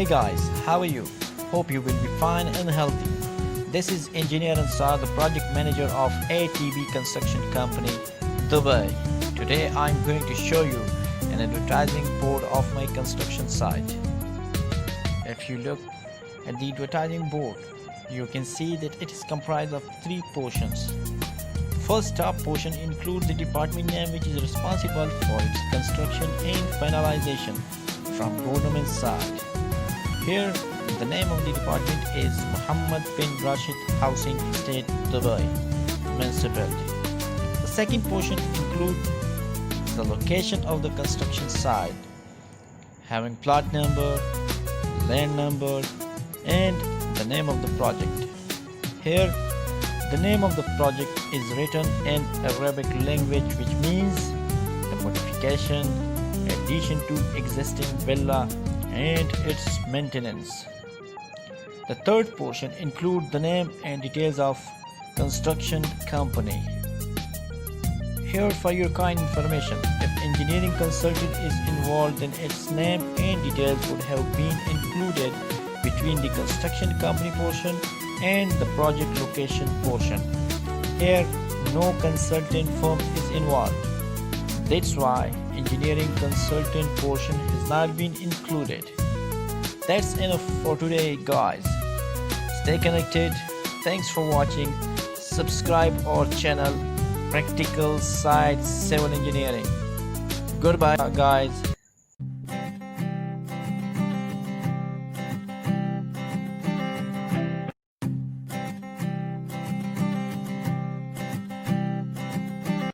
Hey guys, how are you? Hope you will be fine and healthy. This is Engineer Ansar, the project manager of ATB Construction Company, Dubai. Today I'm going to show you an advertising board of my construction site. If you look at the advertising board, you can see that it is comprised of three portions. First top portion includes the department name which is responsible for its construction and finalization from government side. Here the name of the department is Muhammad bin Rashid Housing Estate Dubai Municipality. The second portion includes the location of the construction site, having plot number, land number and the name of the project. Here the name of the project is written in Arabic language, which means the modification, addition to existing villa and its maintenance. The third portion includes the name and details of construction company. Here for your kind information, if engineering consultant is involved, then its name and details would have been included between the construction company portion and the project location portion. Here no consultant firm is involved. That's why engineering consultant portion has not been included. That's enough for today guys. Stay connected. Thanks for watching. Subscribe our channel Practical Site Civil Engineering. Goodbye guys.